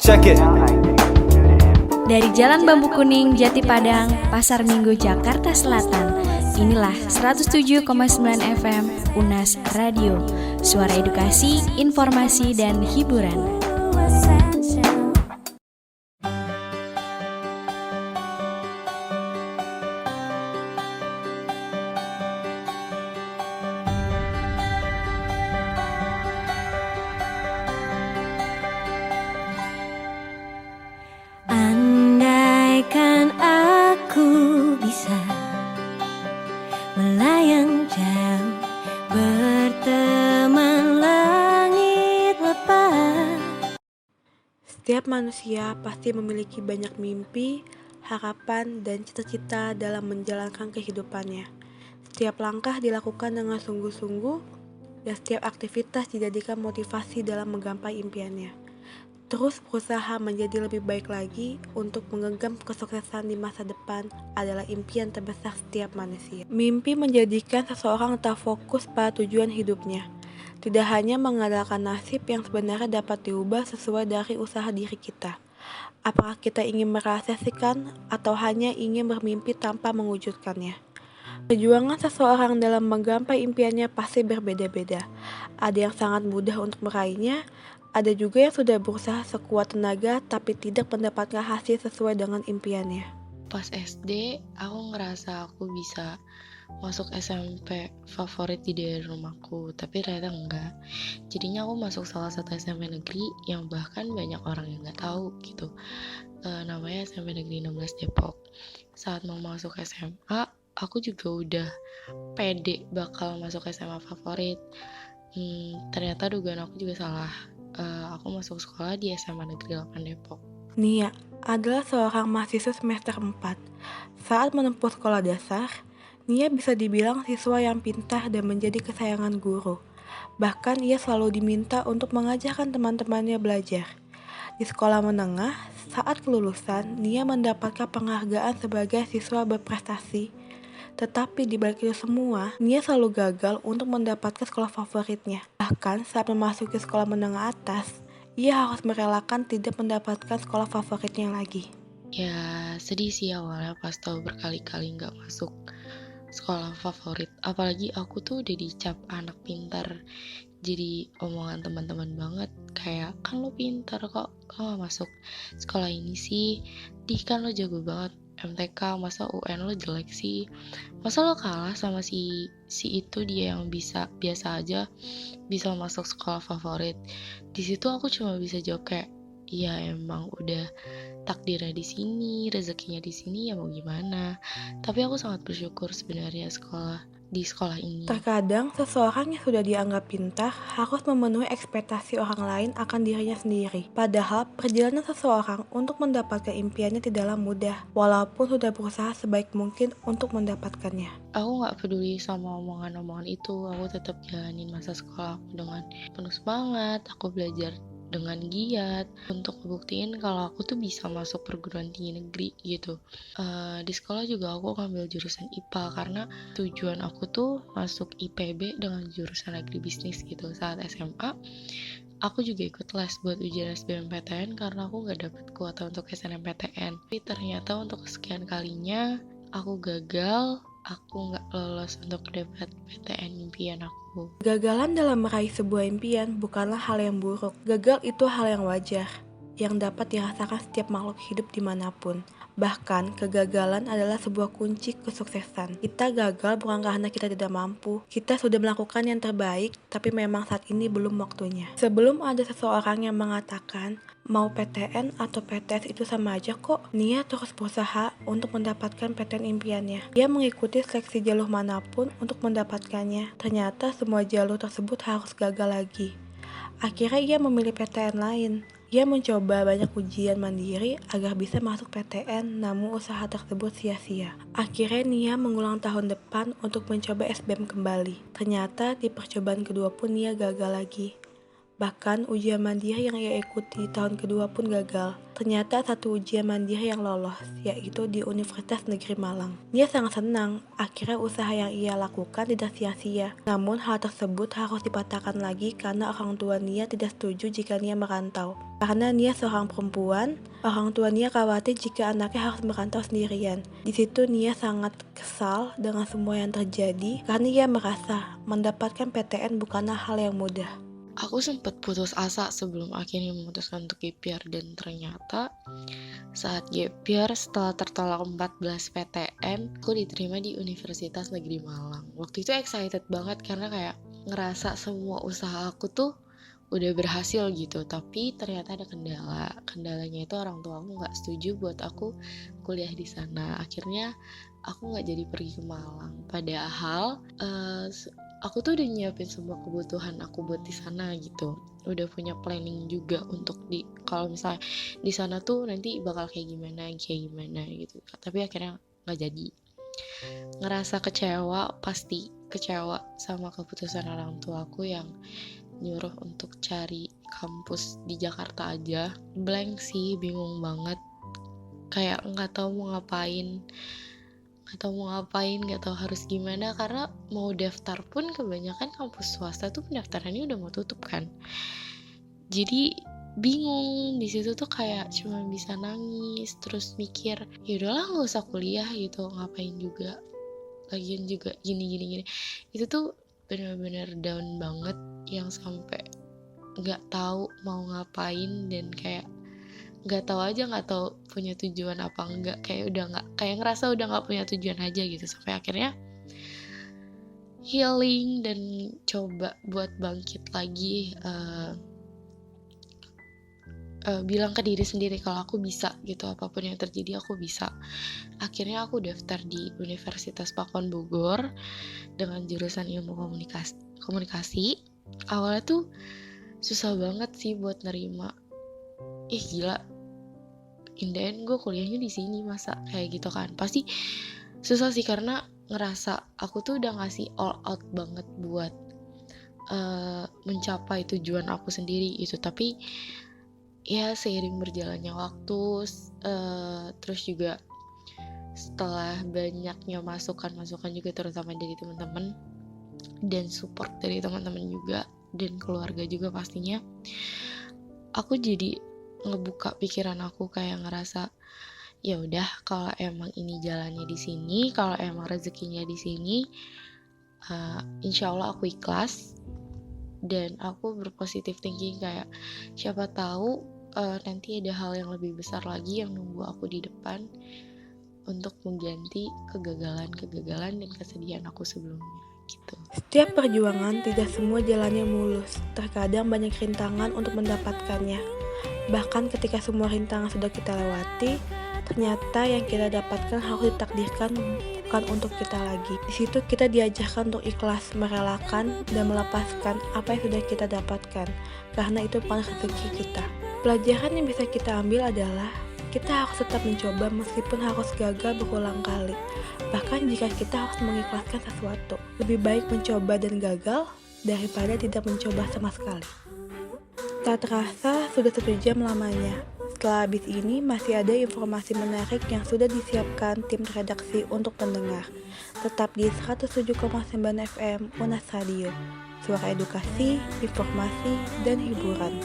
Check it. Dari Jalan Bambu Kuning, Jati Padang, Pasar Minggu, Jakarta Selatan. Inilah 107,9 FM UNAS Radio. Suara edukasi, informasi, dan hiburan. Andaikan aku bisa melayang jauh, berteman langit lepas. Setiap manusia pasti memiliki banyak mimpi, harapan, dan cita-cita dalam menjalankan kehidupannya. Setiap langkah dilakukan dengan sungguh-sungguh, dan setiap aktivitas dijadikan motivasi dalam menggapai impiannya. Terus berusaha menjadi lebih baik lagi untuk menggenggam kesuksesan di masa depan adalah impian terbesar setiap manusia. Mimpi menjadikan seseorang tak fokus pada tujuan hidupnya. Tidak hanya mengandalkan nasib yang sebenarnya dapat diubah sesuai dari usaha diri kita. Apakah kita ingin merealisasikan atau hanya ingin bermimpi tanpa mewujudkannya? Perjuangan seseorang dalam menggapai impiannya pasti berbeda-beda. Ada yang sangat mudah untuk meraihnya, ada juga yang sudah berusaha sekuat tenaga tapi tidak mendapatkan hasil sesuai dengan impiannya. Pas SD, aku ngerasa aku bisa masuk SMP favorit di daerah rumahku, tapi ternyata enggak. Jadinya aku masuk salah satu SMP negeri yang bahkan banyak orang yang nggak tahu gitu. Namanya SMP Negeri 16 Depok. Saat mau masuk SMA, aku juga udah pede bakal masuk SMA favorit. Ternyata dugaan aku juga salah. Aku masuk sekolah di SMA Negeri 8 Depok. Nia adalah seorang mahasiswa semester 4. Saat menempuh sekolah dasar, Nia bisa dibilang siswa yang pintar dan menjadi kesayangan guru. Bahkan ia selalu diminta untuk mengajarkan teman-temannya belajar. Di sekolah menengah, saat kelulusan, Nia mendapatkan penghargaan sebagai siswa berprestasi. Tetapi di balik itu semua, Nia selalu gagal untuk mendapatkan sekolah favoritnya. Bahkan saat memasuki sekolah menengah atas, ia harus merelakan tidak mendapatkan sekolah favoritnya lagi. Ya sedih sih awalnya pas tahu berkali-kali nggak masuk sekolah favorit. Apalagi aku tuh udah dicap anak pintar, jadi omongan teman-teman banget. Kayak, kan lo pintar kok gak masuk sekolah ini sih, kan lo jago banget MTK, masa UN lo jelek sih, masa lo kalah sama si itu, dia yang bisa biasa aja bisa masuk sekolah favorit. Di situ aku cuma bisa jawab kayak, ya emang udah takdirnya di sini, rezekinya di sini, ya mau gimana. Tapi aku sangat bersyukur sebenarnya di sekolah ini. Terkadang seseorang yang sudah dianggap pintar harus memenuhi ekspektasi orang lain akan dirinya sendiri. Padahal perjalanan seseorang untuk mendapatkan impiannya tidaklah mudah, walaupun sudah berusaha sebaik mungkin untuk mendapatkannya. Aku gak peduli sama omongan-omongan itu, aku tetap jalanin masa sekolah aku dengan penuh semangat. Aku belajar dengan giat untuk ngebuktiin kalau aku tuh bisa masuk perguruan tinggi negeri gitu. Di sekolah juga aku ngambil jurusan IPA karena tujuan aku tuh masuk IPB dengan jurusan agribisnis gitu. Saat SMA aku juga ikut les buat ujian SBMPTN karena aku gak dapet kuota untuk SNMPTN. Tapi ternyata untuk kesekian kalinya aku gagal. Aku gak lolos untuk dapat PTN impian aku. Kegagalan dalam meraih sebuah impian bukanlah hal yang buruk. Gagal itu hal yang wajar, yang dapat dirasakan setiap makhluk hidup dimanapun. Bahkan, kegagalan adalah sebuah kunci kesuksesan. Kita gagal bukan karena kita tidak mampu. Kita sudah melakukan yang terbaik, tapi memang saat ini belum waktunya. Sebelum ada seseorang yang mengatakan, mau PTN atau PTS itu sama aja kok, Nia terus berusaha untuk mendapatkan PTN impiannya. Ia mengikuti seleksi jalur manapun untuk mendapatkannya. Ternyata semua jalur tersebut harus gagal lagi. Akhirnya ia memilih PTN lain. Ia mencoba banyak ujian mandiri agar bisa masuk PTN, namun usaha tersebut sia-sia. Akhirnya Nia mengulang tahun depan untuk mencoba SBM kembali. Ternyata di percobaan kedua pun Nia gagal lagi. Bahkan ujian mandiri yang ia ikuti di tahun kedua pun gagal. Ternyata satu ujian mandiri yang lolos, yaitu di Universitas Negeri Malang. Dia sangat senang, akhirnya usaha yang ia lakukan tidak sia-sia. Namun hal tersebut harus dipatahkan lagi karena orang tua Nia tidak setuju jika Nia merantau. Karena Nia seorang perempuan, orang tua Nia khawatir jika anaknya harus merantau sendirian. Di situ Nia sangat kesal dengan semua yang terjadi karena ia merasa mendapatkan PTN bukanlah hal yang mudah. Aku sempat putus asa sebelum akhirnya memutuskan untuk gap year, dan ternyata saat gap year setelah tertolak 14 PTN, aku diterima di Universitas Negeri Malang. Waktu itu excited banget karena kayak ngerasa semua usaha aku tuh udah berhasil gitu, tapi ternyata ada kendalanya itu orang tua aku nggak setuju buat aku kuliah di sana. Akhirnya aku nggak jadi pergi ke Malang, padahal aku tuh udah nyiapin semua kebutuhan aku buat di sana gitu, udah punya planning juga untuk kalau misalnya di sana tuh nanti bakal kayak gimana gitu, tapi akhirnya nggak jadi. Ngerasa pasti kecewa sama keputusan orang tua aku yang nyuruh untuk cari kampus di Jakarta aja. Blank sih, bingung banget, kayak nggak tahu mau ngapain, nggak tahu harus gimana, karena mau daftar pun kebanyakan kampus swasta tuh pendaftarannya udah mau tutup kan. Jadi bingung di situ tuh, kayak cuma bisa nangis terus mikir ya udahlah nggak usah kuliah gitu, ngapain juga, lagian juga gini. Itu tuh benar-benar down banget, yang sampai nggak tahu mau ngapain, dan kayak nggak tahu punya tujuan apa enggak, kayak ngerasa udah nggak punya tujuan aja gitu, sampai akhirnya healing dan coba buat bangkit lagi, bilang ke diri sendiri kalau aku bisa gitu, apapun yang terjadi aku bisa. Akhirnya aku daftar di Universitas Pakuan Bogor dengan jurusan ilmu komunikasi. Awalnya tuh susah banget sih buat nerima, gila, in the end gue kuliahnya di sini, masa kayak gitu kan. Pasti susah sih karena ngerasa aku tuh udah ngasih all out banget buat mencapai tujuan aku sendiri gitu. Tapi ya seiring berjalannya waktu, terus juga setelah banyaknya masukan juga, terutama dari teman-teman dan support dari teman-teman juga dan keluarga juga pastinya, aku jadi ngebuka pikiran aku, kayak ngerasa ya udah, kalau emang ini jalannya di sini, kalau emang rezekinya di sini, insya Allah aku ikhlas. Dan aku berpositif thinking, kayak siapa tahu nanti ada hal yang lebih besar lagi yang nunggu aku di depan untuk mengganti kegagalan dan kesedihan aku sebelumnya gitu. Setiap perjuangan tidak semua jalannya mulus, terkadang banyak rintangan untuk mendapatkannya. Bahkan ketika semua rintangan sudah kita lewati, ternyata yang kita dapatkan harus ditakdirkan bukan untuk kita lagi. Di situ kita diajarkan untuk ikhlas, merelakan dan melepaskan apa yang sudah kita dapatkan, karena itu bukan rezeki kita. Pelajaran yang bisa kita ambil adalah kita harus tetap mencoba meskipun harus gagal berulang kali. Bahkan jika kita harus mengikhlaskan sesuatu, lebih baik mencoba dan gagal daripada tidak mencoba sama sekali. Tak terasa sudah 1 jam lamanya. Setelah habis ini masih ada informasi menarik yang sudah disiapkan tim redaksi untuk pendengar. Tetap di 107,9 FM Unas Radio. Suara edukasi, informasi, dan hiburan.